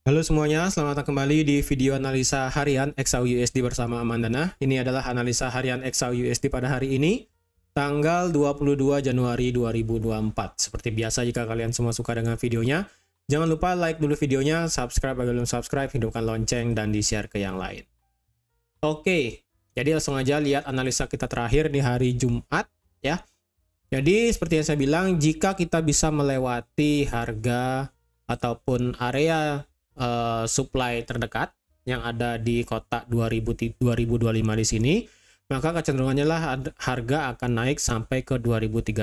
Halo semuanya, selamat datang kembali di video analisa harian XAU-USD bersama Amandana. Ini adalah analisa harian XAU-USD pada hari ini, tanggal 22 Januari 2024. Seperti biasa, jika kalian semua suka dengan videonya, jangan lupa like dulu videonya, subscribe bagi belum subscribe, hidupkan lonceng, dan di-share ke yang lain. Oke, jadi langsung aja lihat analisa kita terakhir di hari Jumat, ya. Jadi seperti yang saya bilang, jika kita bisa melewati harga ataupun area supply terdekat yang ada di kotak 2025 di sini, maka kecenderungannya lah harga akan naik sampai ke 2039.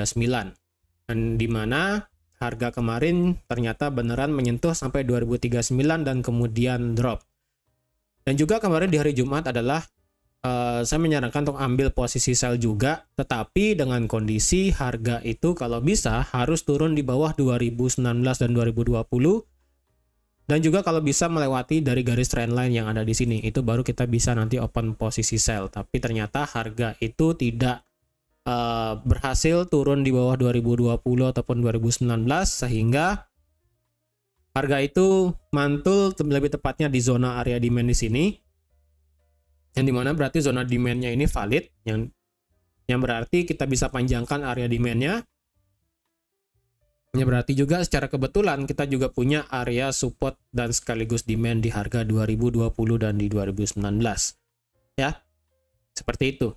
Dan di mana harga kemarin ternyata beneran menyentuh sampai 2039 dan kemudian drop. Dan juga kemarin di hari Jumat adalah saya menyarankan untuk ambil posisi sell juga, tetapi dengan kondisi harga itu kalau bisa harus turun di bawah 2019 dan 2020. Dan juga kalau bisa melewati dari garis trendline yang ada di sini, itu baru kita bisa nanti open posisi sell. Tapi ternyata harga itu tidak berhasil turun di bawah 2020 ataupun 2019, sehingga harga itu mantul lebih tepatnya di zona area demand di sini. Yang dimana berarti zona demand-nya ini valid, yang berarti kita bisa panjangkan area demand-nya. Ya, berarti juga secara kebetulan kita juga punya area support dan sekaligus demand di harga 2020 dan di 2019. Ya, seperti itu.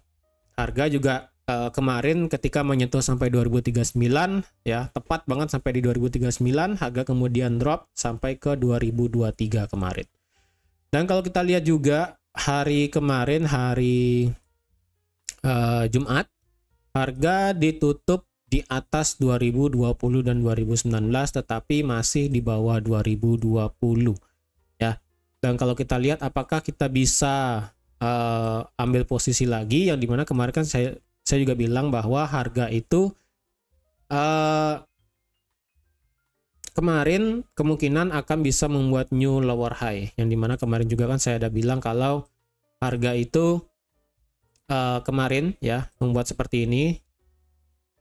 Harga juga kemarin ketika menyentuh sampai 2039, ya, tepat banget sampai di 2039, harga kemudian drop sampai ke 2023 kemarin. Dan kalau kita lihat juga hari kemarin, hari Jumat, harga ditutup di atas 2020 dan 2019, tetapi masih di bawah 2020, ya. Dan kalau kita lihat apakah kita bisa ambil posisi lagi, yang dimana kemarin kan saya juga bilang bahwa harga itu kemarin kemungkinan akan bisa membuat new lower high, yang dimana kemarin juga kan saya ada bilang kalau harga itu kemarin ya membuat seperti ini.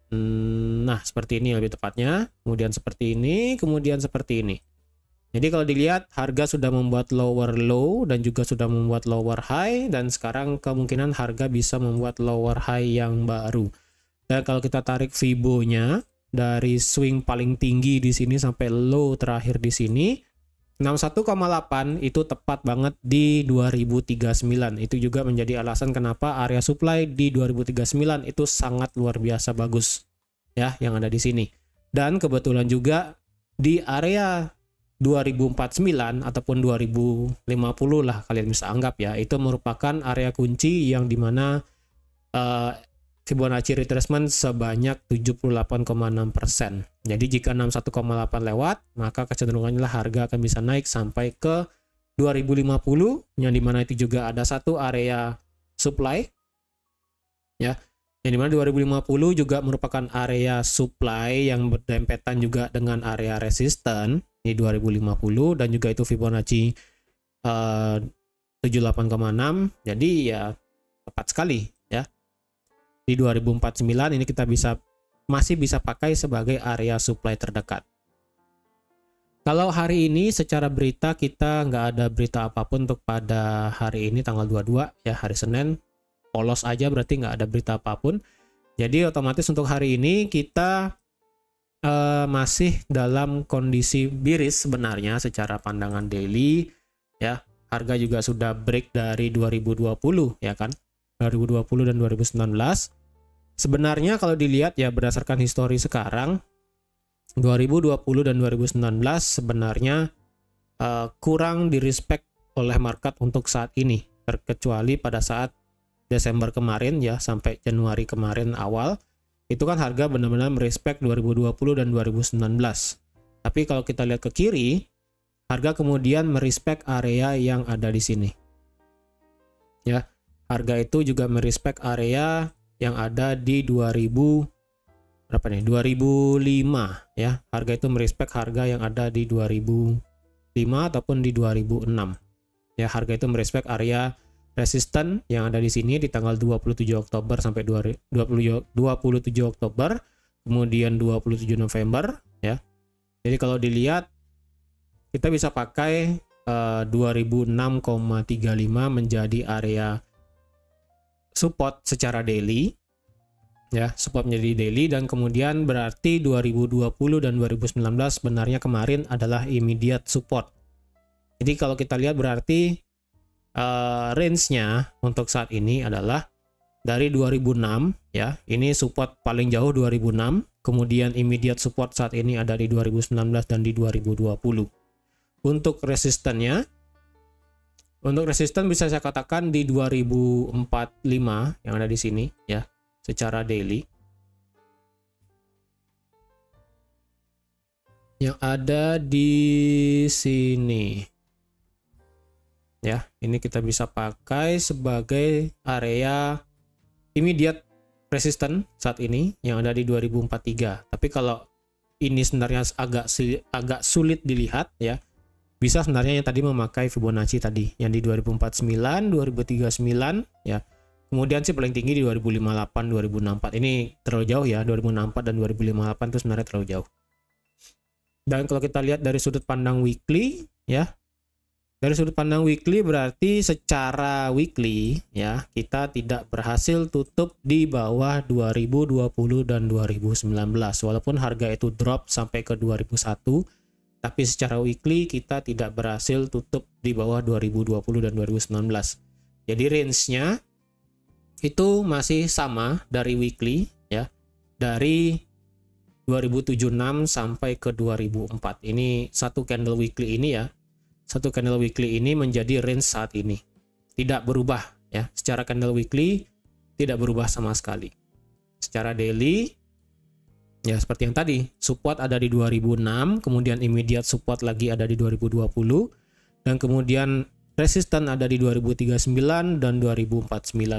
Nah, seperti ini lebih tepatnya, kemudian seperti ini, kemudian seperti ini. Jadi kalau dilihat harga sudah membuat lower low dan juga sudah membuat lower high, dan sekarang kemungkinan harga bisa membuat lower high yang baru. Dan kalau kita tarik Fibo-nya dari swing paling tinggi di sini sampai low terakhir di sini 61,8 itu tepat banget di 2039. Itu juga menjadi alasan kenapa area supply di 2039 itu sangat luar biasa bagus, ya, yang ada di sini. Dan kebetulan juga di area 2049 ataupun 2050 lah kalian bisa anggap, ya, itu merupakan area kunci yang dimana Fibonacci retracement sebanyak 78,6%. Jadi jika 61,8 lewat, maka kecenderungannya lah harga akan bisa naik sampai ke 2050, yang dimana itu juga ada satu area supply, ya, yang dimana 2050 juga merupakan area supply yang berdempetan juga dengan area resisten di 2050, dan juga itu Fibonacci 78,6. Jadi ya tepat sekali, ya. Di 2049 ini kita masih bisa pakai sebagai area supply terdekat. Kalau hari ini secara berita kita nggak ada berita apapun untuk pada hari ini tanggal 22, ya, hari Senin, polos aja berarti nggak ada berita apapun. Jadi otomatis untuk hari ini kita masih dalam kondisi bearish sebenarnya secara pandangan daily, ya. Harga juga sudah break dari 2020, ya kan, 2020 dan 2019. Sebenarnya kalau dilihat ya berdasarkan histori sekarang, 2020 dan 2019 sebenarnya kurang direspek oleh market untuk saat ini, terkecuali pada saat Desember kemarin, ya, sampai Januari kemarin awal, itu kan harga benar-benar merespek 2020 dan 2019. Tapi kalau kita lihat ke kiri, harga kemudian merespek area yang ada di sini, ya. Harga itu juga merespek area yang ada di 2005, ya. Harga itu merespek harga yang ada di 2005 ataupun di 2006. Ya, harga itu merespek area resisten yang ada di sini di tanggal 27 Oktober sampai 27 Oktober, kemudian 27 November, ya. Jadi kalau dilihat kita bisa pakai 2006,35 menjadi area support secara daily, ya, support menjadi daily, dan kemudian berarti 2020 dan 2019 sebenarnya kemarin adalah immediate support. Jadi kalau kita lihat berarti range-nya untuk saat ini adalah dari 2006, ya, ini support paling jauh 2006, kemudian immediate support saat ini ada di 2019 dan di 2020. Untuk resisten bisa saya katakan di 2045 yang ada di sini, ya, secara daily. Yang ada di sini. Ya, ini kita bisa pakai sebagai area immediate resistance saat ini yang ada di 2043. Tapi kalau ini sebenarnya agak sulit dilihat, ya, bisa sebenarnya yang tadi memakai Fibonacci tadi yang di 2049, 2039, ya. Kemudian sih paling tinggi di 2058, 2064. Ini terlalu jauh ya, 2064 dan 2058 itu sebenarnya terlalu jauh. Dan kalau kita lihat dari sudut pandang weekly, ya. Dari sudut pandang weekly berarti secara weekly, ya, kita tidak berhasil tutup di bawah 2020 dan 2019. Walaupun harga itu drop sampai ke 2001, tapi secara weekly kita tidak berhasil tutup di bawah 2020 dan 2019. Jadi range-nya itu masih sama dari weekly, ya. Dari 2076 sampai ke 2004. Ini satu candle weekly ini, ya. Satu candle weekly ini menjadi range saat ini. Tidak berubah, ya. Secara candle weekly tidak berubah sama sekali. Secara daily, ya, seperti yang tadi, support ada di 2006, kemudian immediate support lagi ada di 2020, dan kemudian resistance ada di 2039 dan 2049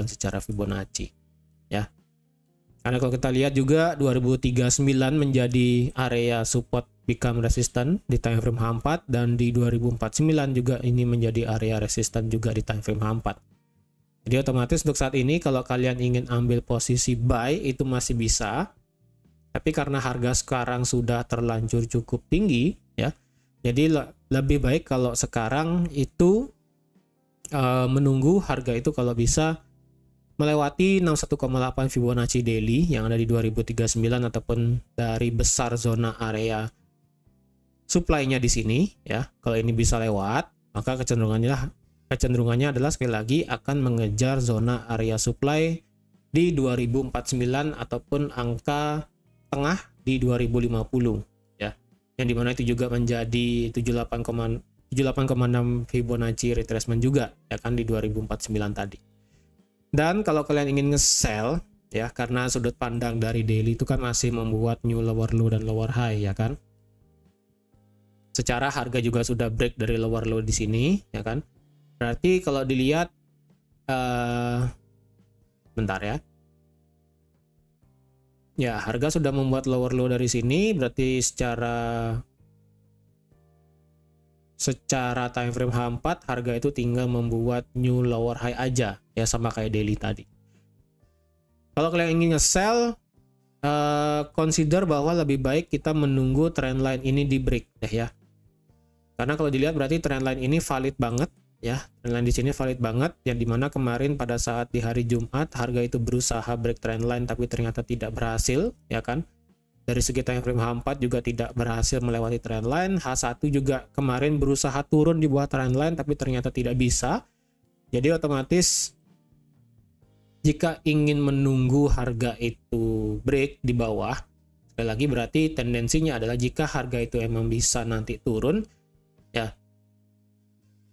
secara Fibonacci, ya. Karena kalau kita lihat juga 2039 menjadi area support become resistance di time frame H4, dan di 2049 juga ini menjadi area resistance juga di time frame H4. Jadi otomatis untuk saat ini kalau kalian ingin ambil posisi buy itu masih bisa. Tapi karena harga sekarang sudah terlanjur cukup tinggi, ya, jadi lebih baik kalau sekarang itu menunggu harga itu kalau bisa melewati 61,8 Fibonacci daily yang ada di 2039 ataupun dari besar zona area supply-nya di sini, ya. Kalau ini bisa lewat, maka kecenderungannya adalah sekali lagi akan mengejar zona area supply di 2049 ataupun angka tengah di 2050, ya, yang dimana itu juga menjadi 78,6 Fibonacci retracement juga, ya kan, di 2049 tadi. Dan kalau kalian ingin nge-sell, ya, karena sudut pandang dari daily itu kan masih membuat new lower low dan lower high, ya kan. Secara harga juga sudah break dari lower low di sini, ya kan. Berarti kalau dilihat bentar ya. Ya, harga sudah membuat lower low dari sini, berarti secara time frame H4 harga itu tinggal membuat new lower high aja, ya, sama kayak daily tadi. Kalau kalian ingin nge-sell, consider bahwa lebih baik kita menunggu trendline ini di break, ya. Karena kalau dilihat berarti trendline ini valid banget, ya. Trendline di sini valid banget, yang dimana kemarin pada saat di hari Jumat harga itu berusaha break trendline tapi ternyata tidak berhasil, ya kan. Dari segi time frame H4 juga tidak berhasil melewati trendline. H1 juga kemarin berusaha turun di bawah trendline tapi ternyata tidak bisa. Jadi otomatis jika ingin menunggu harga itu break di bawah, sekali lagi berarti tendensinya adalah jika harga itu emang bisa nanti turun, ya,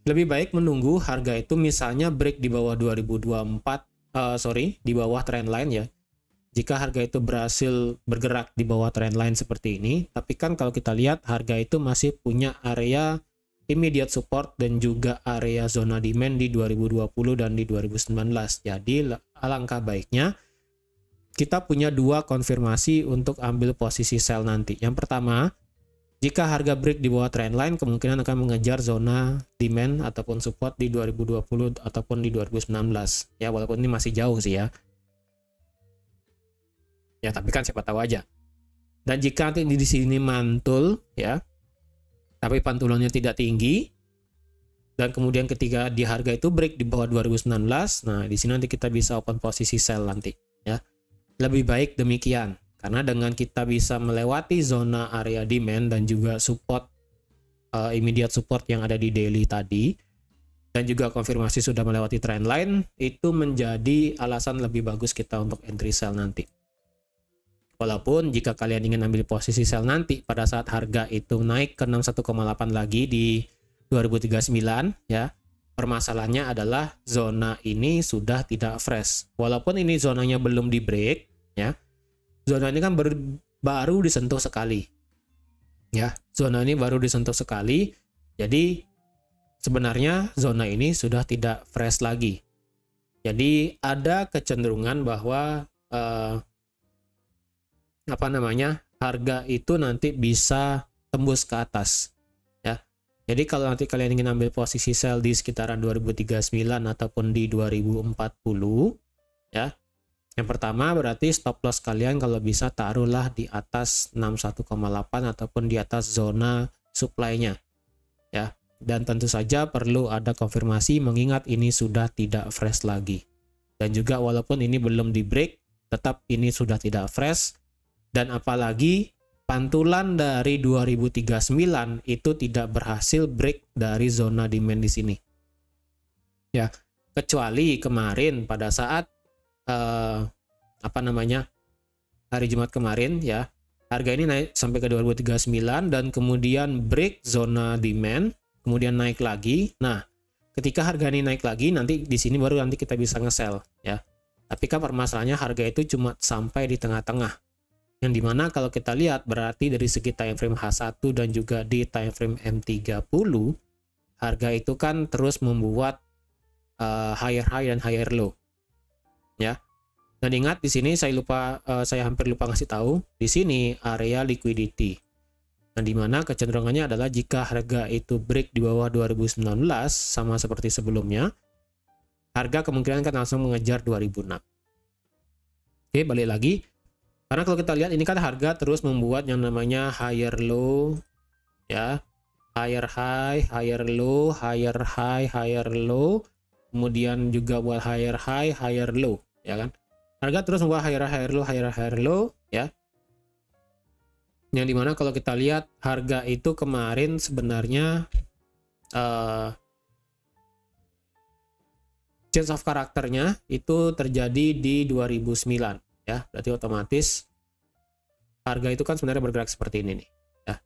lebih baik menunggu harga itu misalnya break di bawah 2024, di bawah trendline, ya. Jika harga itu berhasil bergerak di bawah trendline seperti ini, tapi kan kalau kita lihat harga itu masih punya area immediate support dan juga area zona demand di 2020 dan di 2019. Jadi alangkah baiknya kita punya dua konfirmasi untuk ambil posisi sell nanti. Yang pertama, jika harga break di bawah trendline, kemungkinan akan mengejar zona demand ataupun support di 2020 ataupun di 2019. Ya, walaupun ini masih jauh sih, ya. Ya, tapi kan siapa tahu aja. Dan jika nanti di sini mantul, ya, tapi pantulannya tidak tinggi, Dan kemudian ketika di harga itu break di bawah 2019, nah di sini nanti kita bisa open posisi sell nanti ya. Lebih baik demikian karena dengan kita bisa melewati zona area demand dan juga support immediate support yang ada di daily tadi dan juga konfirmasi sudah melewati trend line, itu menjadi alasan lebih bagus kita untuk entry sell nanti. Walaupun jika kalian ingin ambil posisi sell nanti pada saat harga itu naik ke 61,8 lagi di 2039 ya, permasalahannya adalah zona ini sudah tidak fresh. Walaupun ini zonanya belum di break ya, zona ini kan baru disentuh sekali ya, zona ini baru disentuh sekali, jadi sebenarnya zona ini sudah tidak fresh lagi. Jadi ada kecenderungan bahwa harga itu nanti bisa tembus ke atas ya. Jadi kalau nanti kalian ingin ambil posisi sell di sekitaran 2039 ataupun di 2040 ya, yang pertama berarti stop loss kalian kalau bisa taruhlah di atas 61,8 ataupun di atas zona supply-nya ya. Dan tentu saja perlu ada konfirmasi mengingat ini sudah tidak fresh lagi. Dan juga walaupun ini belum di break, tetap ini sudah tidak fresh. Dan apalagi pantulan dari 2039 itu tidak berhasil break dari zona demand di sini. Ya, kecuali kemarin pada saat hari Jumat kemarin ya, harga ini naik sampai ke 2039 dan kemudian break zona demand, kemudian naik lagi. Nah, ketika harga ini naik lagi, nanti di sini baru nanti kita bisa nge-sell ya. Tapi kan permasalahannya harga itu cuma sampai di tengah-tengah. Yang dimana kalau kita lihat berarti dari segi time frame H1 dan juga di time frame M30, harga itu kan terus membuat higher high dan higher low ya. Dan ingat di sini saya hampir lupa ngasih tahu, di sini area liquidity. Nah, dimana kecenderungannya adalah jika harga itu break di bawah 2019 sama seperti sebelumnya, harga kemungkinan kan langsung mengejar 2006. Oke, balik lagi. Karena kalau kita lihat ini kan harga terus membuat yang namanya higher low ya, higher high, higher low, higher high, higher low, kemudian juga buat higher high, higher low ya kan. Harga terus membuat higher higher low, higher higher low ya. Yang dimana kalau kita lihat harga itu kemarin sebenarnya change of karakternya itu terjadi di 2009 ya, berarti otomatis harga itu kan sebenarnya bergerak seperti ini nih ya.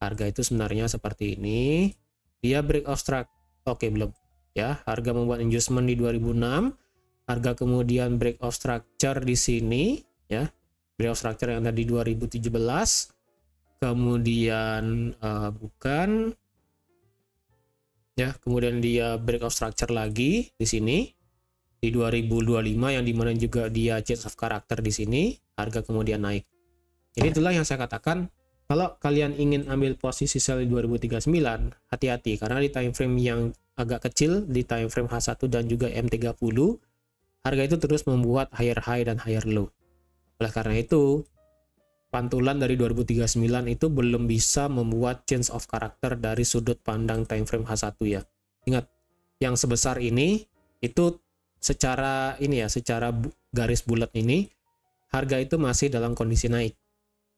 Harga itu sebenarnya seperti ini, dia break of structure, oke belum ya, harga membuat adjustment di 2006, harga kemudian break of structure di sini ya, break of structure yang ada di 2017, kemudian bukan ya, kemudian dia break of structure lagi di sini di 2025 yang dimana juga dia change of character di sini, harga kemudian naik. Jadi itulah yang saya katakan, kalau kalian ingin ambil posisi sell di 2039, hati-hati karena di time frame yang agak kecil, di time frame H1 dan juga M30, harga itu terus membuat higher high dan higher low. Oleh karena itu, pantulan dari 2039 itu belum bisa membuat change of character dari sudut pandang time frame H1 ya. Ingat, yang sebesar ini itu secara garis bulat ini harga itu masih dalam kondisi naik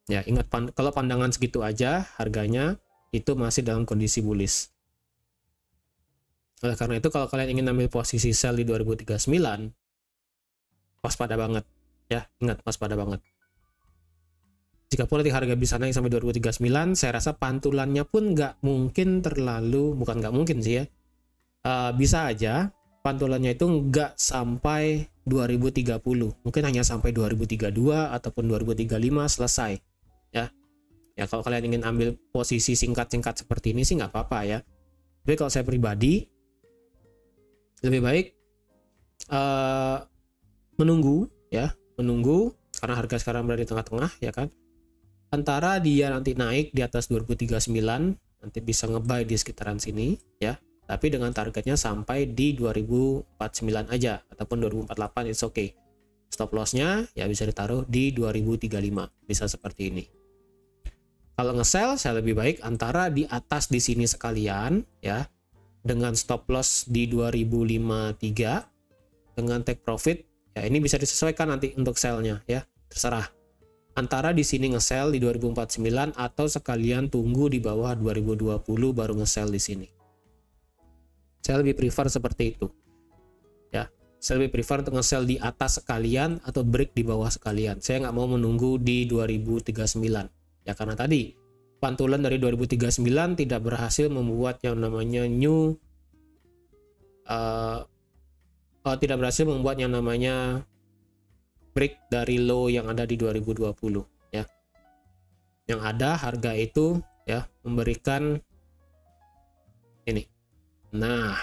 ya. Ingat, kalau pandangan segitu aja harganya itu masih dalam kondisi bullish. Oleh karena itu kalau kalian ingin ambil posisi sell di 2039, waspada banget ya. Ingat, waspada banget. Jika nanti harga bisa naik sampai 2039, saya rasa pantulannya pun nggak mungkin terlalu, bukan nggak mungkin sih ya, bisa aja pantulannya itu nggak sampai 2030, mungkin hanya sampai 2032 ataupun 2035 selesai ya. Ya kalau kalian ingin ambil posisi singkat-singkat seperti ini sih nggak apa-apa ya. Tapi kalau saya pribadi lebih baik menunggu karena harga sekarang berada di tengah-tengah ya kan. Antara dia nanti naik di atas 2039, nanti bisa nge-buy di sekitaran sini ya. Tapi dengan targetnya sampai di 2049 aja ataupun 2048 it's okay. Stop lossnya ya bisa ditaruh di 2035, bisa seperti ini. Kalau nge-sell saya lebih baik antara di atas di sini sekalian ya, dengan stop loss di 2053 dengan take profit ya, ini bisa disesuaikan nanti untuk sell-nya ya, terserah antara di sini nge-sell di 2049 atau sekalian tunggu di bawah 2020 baru nge-sell di sini. Saya lebih prefer seperti itu ya, saya lebih prefer untuk nge-sell di atas sekalian atau break di bawah sekalian. Saya nggak mau menunggu di 2039 ya, karena tadi pantulan dari 2039 tidak berhasil membuat yang namanya tidak berhasil membuat yang namanya break dari low yang ada di 2020 ya. Yang ada harga itu ya memberikan ini. Nah,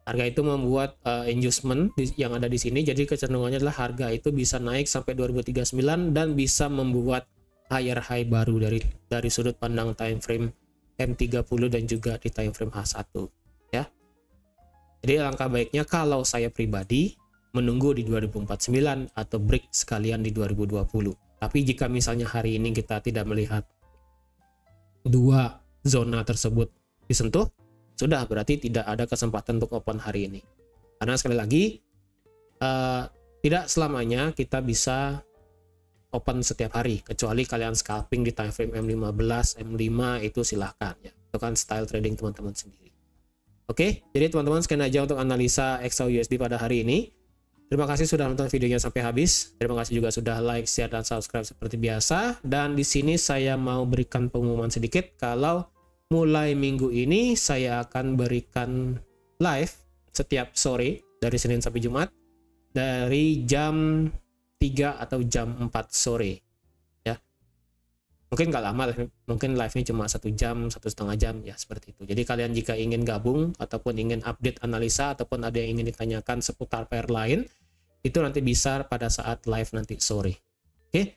harga itu membuat inducement yang ada di sini, jadi kecenderungannya adalah harga itu bisa naik sampai 2039 dan bisa membuat higher high baru dari sudut pandang time frame M30 dan juga di time frame H1 ya. Jadi langkah baiknya kalau saya pribadi menunggu di 2049 atau break sekalian di 2020. Tapi jika misalnya hari ini kita tidak melihat dua zona tersebut disentuh, sudah berarti tidak ada kesempatan untuk open hari ini. Karena sekali lagi tidak selamanya kita bisa open setiap hari, kecuali kalian scalping di time frame M15, M5 itu silahkan ya. Itu kan style trading teman-teman sendiri. Oke, jadi teman-teman sekian aja untuk analisa XAUUSD pada hari ini. Terima kasih sudah nonton videonya sampai habis. Terima kasih juga sudah like, share, dan subscribe seperti biasa. Dan di sini saya mau berikan pengumuman sedikit kalau mulai minggu ini saya akan berikan live setiap sore dari Senin sampai Jumat dari jam 3 atau jam 4 sore. Mungkin nggak lama, mungkin live-nya cuma 1 jam, 1,5 jam ya, seperti itu. Jadi kalian jika ingin gabung ataupun ingin update analisa ataupun ada yang ingin ditanyakan seputar pair lain, itu nanti bisa pada saat live nanti sore. Oke,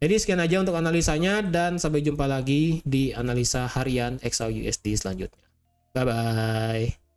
jadi sekian aja untuk analisanya dan sampai jumpa lagi di analisa harian XAUUSD selanjutnya. Bye bye.